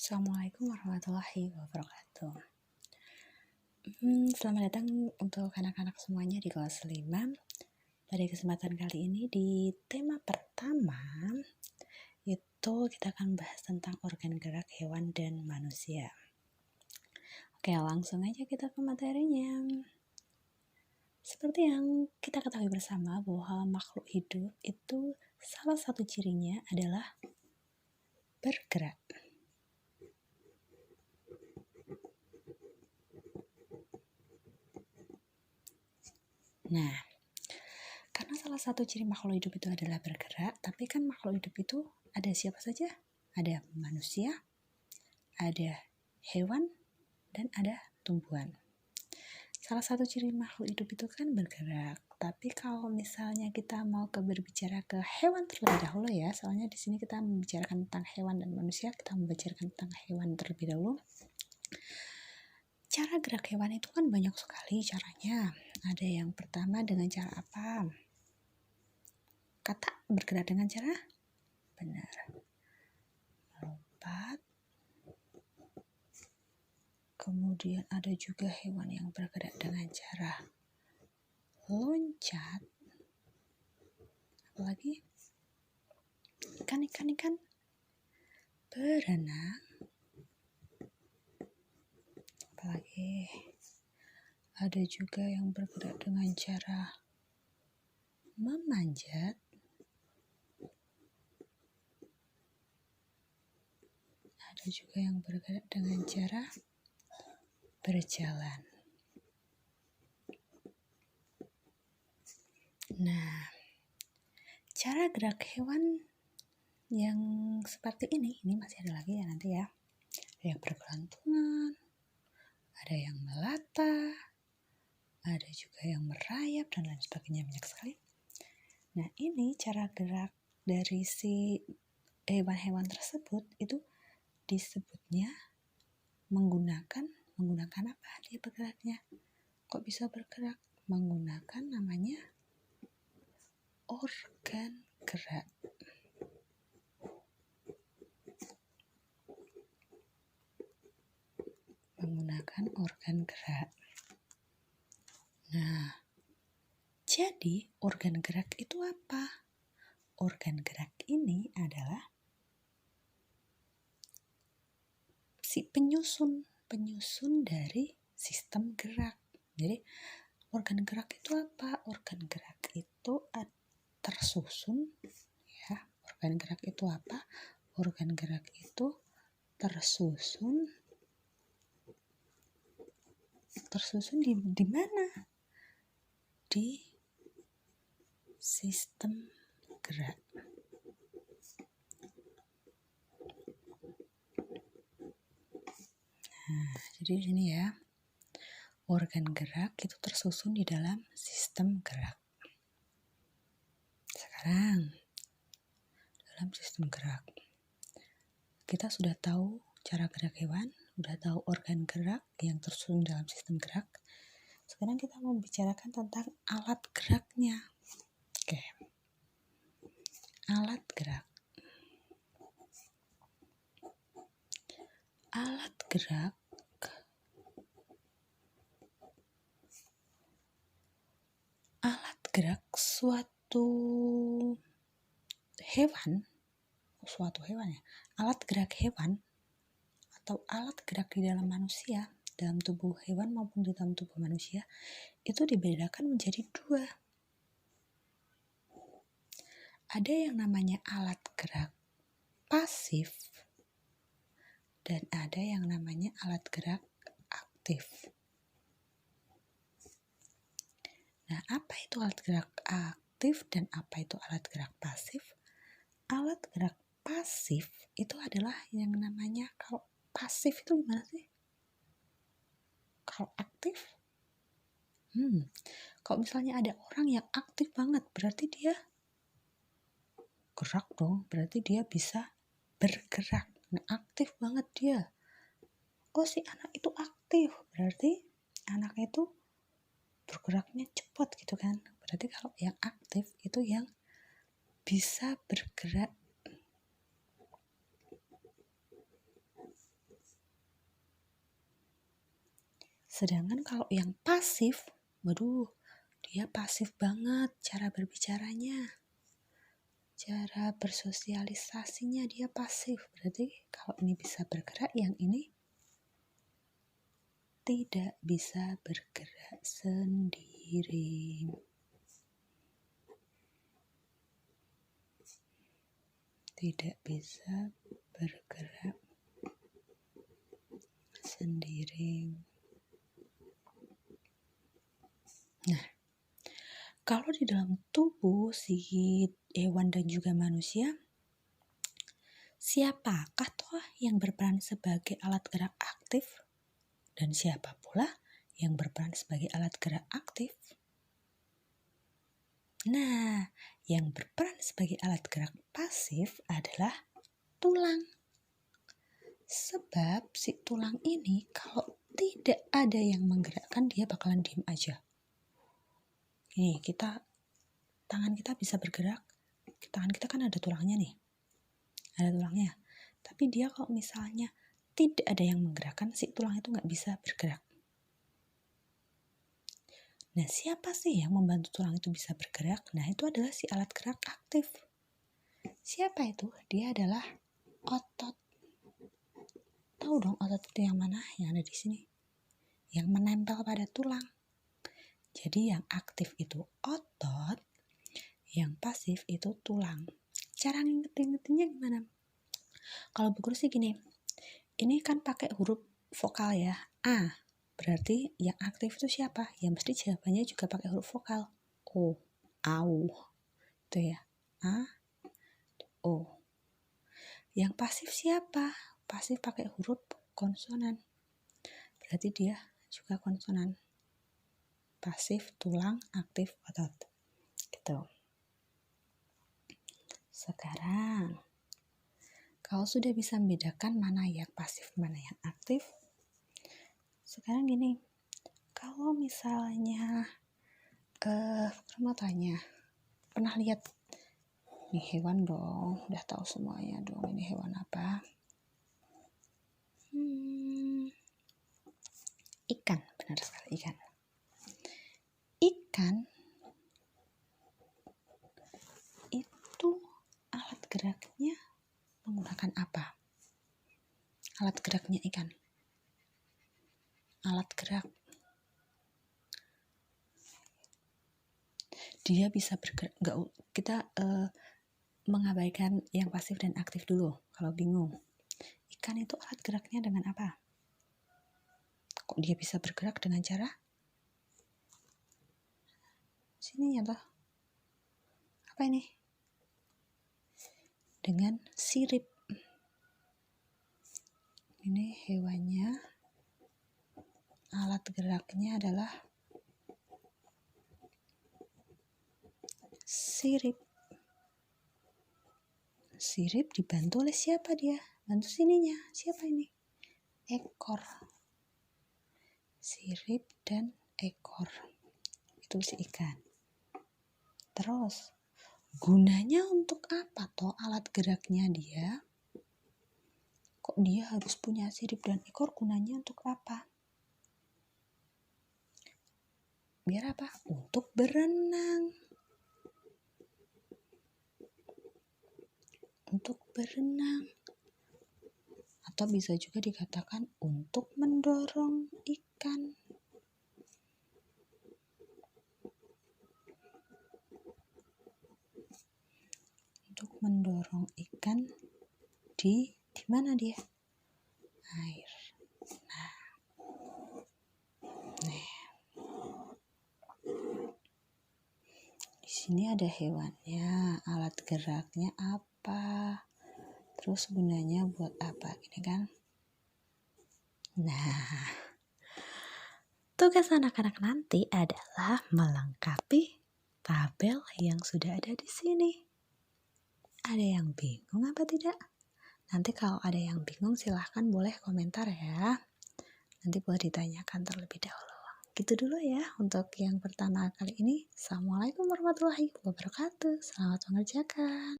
Assalamualaikum warahmatullahi wabarakatuh. Selamat datang untuk anak-anak semuanya di kelas 5. Pada kesempatan kali ini di tema pertama itu kita akan bahas tentang organ gerak hewan dan manusia. Oke, langsung aja kita ke materinya. Seperti yang kita ketahui bersama bahwa makhluk hidup itu salah satu cirinya adalah bergerak. Nah, karena salah satu ciri makhluk hidup itu adalah bergerak, tapi kan makhluk hidup itu ada siapa saja? Ada manusia, ada hewan, dan ada tumbuhan. Salah satu ciri makhluk hidup itu kan bergerak. Tapi kalau misalnya kita mau berbicara ke hewan terlebih dahulu ya, soalnya di sini kita membicarakan tentang hewan dan manusia, kita membicarakan tentang hewan terlebih dahulu. Cara gerak hewan itu kan banyak sekali caranya. Ada yang pertama dengan cara apa? Kata bergerak dengan cara benar. Melompat. Kemudian ada juga hewan yang bergerak dengan cara loncat. Apalagi ikan berenang. Apalagi ada juga yang bergerak dengan cara memanjat. Ada juga yang bergerak dengan cara berjalan. Nah, cara gerak hewan yang seperti ini masih ada lagi ya nanti ya. Ada yang bergelantungan, ada yang melata, ada juga yang merayap dan lain sebagainya, banyak sekali. Nah, ini cara gerak dari si hewan-hewan tersebut itu disebutnya menggunakan apa dia bergeraknya? Kok bisa bergerak? Menggunakan namanya organ gerak. Menggunakan organ gerak. Nah, jadi organ gerak itu apa? Organ gerak ini adalah si penyusun dari sistem gerak. Jadi organ gerak itu apa? Organ gerak itu tersusun ya. Organ gerak itu apa? Organ gerak itu tersusun di mana? Di sistem gerak. Nah, jadi ini ya. Organ gerak itu tersusun di dalam sistem gerak. Sekarang, dalam sistem gerak, kita sudah tahu cara gerak hewan, sudah tahu organ gerak yang tersusun dalam sistem gerak. Sekarang kita mau bicarakan tentang alat geraknya. Oke. Alat gerak. Alat gerak suatu hewan ya. Alat gerak hewan atau alat gerak di dalam manusia, dalam tubuh hewan maupun di dalam tubuh manusia, itu dibedakan menjadi dua. Ada yang namanya alat gerak pasif dan ada yang namanya alat gerak aktif. Nah, apa itu alat gerak aktif dan apa itu alat gerak pasif? Alat gerak pasif itu adalah yang namanya, kalau pasif itu gimana sih? Kalau aktif? Kalau misalnya ada orang yang aktif banget, berarti dia gerak dong, berarti dia bisa bergerak. Nah, aktif banget dia. Oh, si anak itu aktif, berarti anak itu bergeraknya cepat gitu kan. Berarti kalau yang aktif itu yang bisa bergerak Sedangkan kalau yang pasif, waduh, dia pasif banget cara berbicaranya. Cara bersosialisasinya dia pasif. Berarti kalau ini bisa bergerak, yang ini tidak bisa bergerak sendiri. Tidak bisa bergerak sendiri. Nah, kalau di dalam tubuh si hewan dan juga manusia, siapakah toh yang berperan sebagai alat gerak aktif? Dan siapa pula yang berperan sebagai alat gerak aktif? Nah, yang berperan sebagai alat gerak pasif adalah tulang. Sebab si tulang ini kalau tidak ada yang menggerakkan, dia bakalan diem aja. Nih, tangan kita bisa bergerak. Tangan kita kan ada tulangnya nih. Ada tulangnya. Tapi dia kalau misalnya tidak ada yang menggerakkan, si tulang itu nggak bisa bergerak. Nah, siapa sih yang membantu tulang itu bisa bergerak? Nah, itu adalah si alat gerak aktif. Siapa itu? Dia adalah otot. Tahu dong otot itu yang mana? Yang ada di sini. Yang menempel pada tulang. Jadi yang aktif itu otot, yang pasif itu tulang. Cara ngingetinnya gimana? Kalau bu guru sih gini, ini kan pakai huruf vokal ya, A. Berarti yang aktif itu siapa? Ya mesti jawabannya juga pakai huruf vokal. O, au. Itu ya. A, O. Yang pasif siapa? Pasif pakai huruf konsonan. Berarti dia juga konsonan. Pasif tulang, aktif otot. Gitu. Sekarang, kalau sudah bisa membedakan mana yang pasif, mana yang aktif, sekarang gini, kalau misalnya mau tanya, pernah lihat nih hewan dong, udah tahu semuanya dong ini hewan apa? Ikan, benar sekali, ikan. Ikan itu alat geraknya menggunakan apa? Alat geraknya ikan. Alat gerak. Dia bisa bergerak. Kita mengabaikan yang pasif dan aktif dulu kalau bingung. Ikan itu alat geraknya dengan apa? Kok dia bisa bergerak dengan cara? Sini ya toh. Apa ini? Dengan sirip. Ini hewannya. Alat geraknya adalah sirip. Sirip dibantu oleh siapa dia? Bantu sininya. Siapa ini? Ekor. Sirip dan ekor. Itu si ikan. Terus, gunanya untuk apa toh alat geraknya dia? Kok dia harus punya sirip dan ekor? Gunanya untuk apa? Biar apa? Untuk berenang. Untuk berenang. Atau bisa juga dikatakan untuk mendorong ikan. Untuk mendorong ikan di mana dia? Air. Nah. Di sini ada hewannya, alat geraknya apa? Terus gunanya buat apa? Gini kan? Nah, tugas anak-anak nanti adalah melengkapi tabel yang sudah ada di sini. Ada yang bingung apa tidak? Nanti kalau ada yang bingung silahkan boleh komentar ya. Nanti boleh ditanyakan terlebih dahulu. Gitu dulu ya untuk yang pertama kali ini. Assalamualaikum warahmatullahi wabarakatuh. Selamat mengerjakan.